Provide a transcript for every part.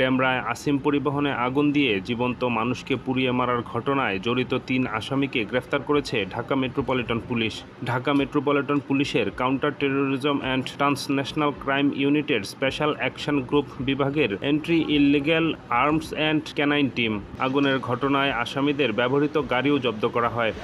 ডেমরায় আসিম পরিবহনে আগুন দিয়ে জীবন্ত মানুষকে পুড়িয়ে মারার ঘটনায় জড়িত ৩ আসামিকে গ্রেফতার করেছে Dhaka metropolitan police. Dhaka metropolitan পুলিশের counter terrorism and transnational crime ইউনিটের স্পেশাল অ্যাকশন গ্রুপ বিভাগের entry illegal arms and canine team. আগুনের ঘটনায় আসামিদের ব্যবহৃত গাড়িও জব্দ করা হয়।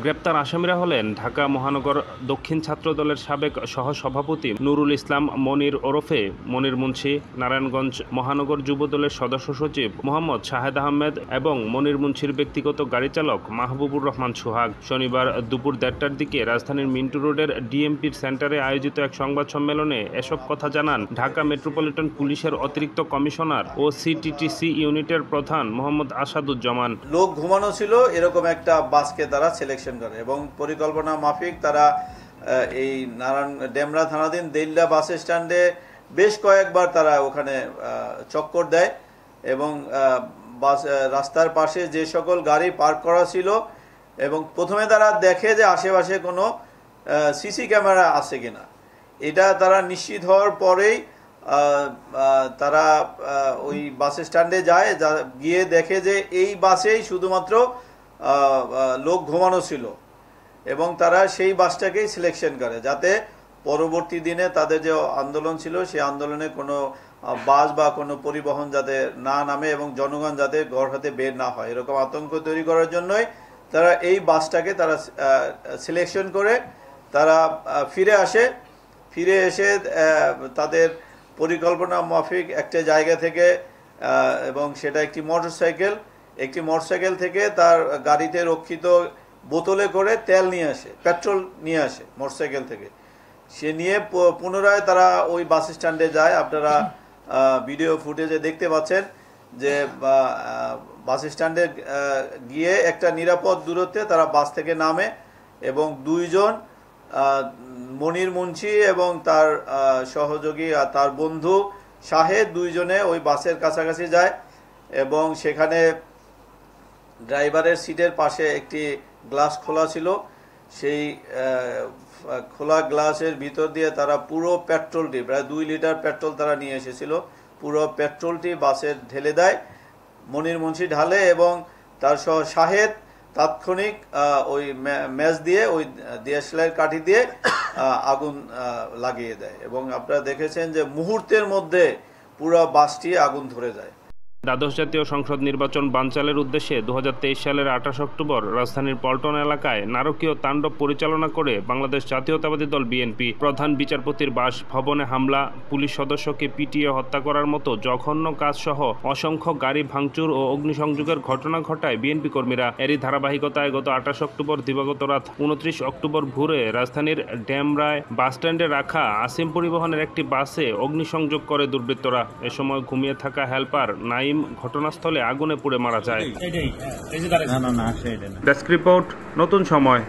গ্রেপ্তার আসামিরা হলেন ঢাকা মহানগর দক্ষিণ ছাত্রদলের সাবেক সহসভাপতি নুরুল ইসলাম মনির ওরফে মনির মুন্সি, নারায়ণগঞ্জ মহানগর যুবদলের সদস্য সচিব মোহাম্মদ শাহেদ আহমেদ এবং মনির মুন্সির ব্যক্তিগত গাড়ি চালক মাহবুবুর রহমান সোহাগ। শনিবার দুপুর ১:৩০টার দিকে রাজধানীর মিন্টু রোডের ডিএমপির সেন্টারে আয়োজিত এক সংবাদ সম্মেলনে এসব কথা জানান ঢাকা মেট্রোপলিটন পুলিশের অতিরিক্ত কমিশনার ও সিটিটিসি ইউনিটের প্রধান মোহাম্মদ আসাদুজ্জামান। লোক ঘুমানো ছিল এরকম একটা বাসকে তারা সিলেকশন করে এবং পরিকল্পনা মাফিক তারা এই ডেমরা থানাধীন দেইল্লা বাস স্ট্যান্ডে বেশ কয়েকবার তারা ওখানে চক্কর দেয় এবং রাস্তার পাশে যে সকল গাড়ি পার্ক করা ছিল এবং প্রথমে তারা দেখে যে আশেপাশে কোনো সিসি ক্যামেরা আছে কিনা। এটা তারা নিশ্চিত হওয়ার পরেই তারা ওই বাস স্ট্যান্ডে যায়, গিয়ে দেখে যে এই বাসেই শুধুমাত্র লোক ঘুমানো ছিল এবং তারা সেই বাসটাকেই সিলেকশন করে যাতে পরবর্তী দিনে তাদের যে আন্দোলন ছিল সেই আন্দোলনে কোনো বাস বা কোনো পরিবহন যাতে না নামে এবং জনগণ যাতে ঘর হাতে বের না হয় এরকম আতঙ্ক তৈরি করার জন্যই তারা এই বাসটাকে তারা সিলেকশন করে তারা ফিরে এসে তাদের পরিকল্পনা মাফিক একটা জায়গা থেকে এবং সেটা একটি মোটরসাইকেল থেকে তার গাড়িতে রক্ষিত বোতলে করে তেল নিয়ে আসে, পেট্রোল নিয়ে আসে মোটরসাইকেল থেকে। সে নিয়ে পুনরায় তারা ওই বাস স্ট্যান্ডে যায়। আপনারা ভিডিও ফুটেজে দেখতে পাচ্ছেন যে বাস স্ট্যান্ডে গিয়ে একটা নিরাপদ দূরত্বে তারা বাস থেকে নামে এবং দুইজন মনির মুন্সি এবং তার সহযোগী আর তার বন্ধু শাহেদ দুইজনে ওই বাসের কাছাকাছি যায় এবং সেখানে ড্রাইভারের সিটের পাশে একটি গ্লাস খোলা ছিল। সেই খোলা গ্লাসের ভিতর দিয়ে তারা পুরো পেট্রোলটি, প্রায় 2 লিটার পেট্রোল তারা নিয়ে এসেছিল, পুরো পেট্রোলটি বাসে ঢেলে দেয়। মনির মুন্সি ঢালে এবং তার সহ শাহেদ তাৎক্ষণিক ওই ম্যাচ দিয়ে ওই দেশলাইয়ের কাঠি দিয়ে আগুন লাগিয়ে দেয় এবং আপনারা দেখেছেন যে মুহূর্তের মধ্যে পুরো বাসটি আগুন ধরে যায়। দ্বাদশ জাতীয় সংসদ নির্বাচন বানচালের উদ্দেশ্যে 2023 সালের 28 অক্টোবর রাজধানীর পল্টন এলাকায় নারকীয় তাণ্ডব পরিচালনা করে বাংলাদেশ জাতীয়তাবাদী দল বিএনপি প্রধান বিচারপতির বাসভবনে হামলা, পুলিশ সদস্যকে পিটিয়ে হত্যা করার মতো জঘন্য কাজসহ অসংখ্য গাড়ি ভাঙচুর ও অগ্নিসংযোগের ঘটনা ঘটায় বিএনপি কর্মীরা। এরই ধারাবাহিকতায় গত 28 অক্টোবর দিবাগত রাত 29 অক্টোবর ভোরে রাজধানীর ডেমরায় বাসস্ট্যান্ডে রাখা আসিম পরিবহনের একটি বাসে অগ্নিসংযোগ করে দুর্বৃত্তরা। এ সময় ঘুমিয়ে থাকা হেলপার নাইম ঘটনাস্থলে আগুনে পুড়ে মারা যায়। ডেস্ক রিপোর্ট, নতুন সময়।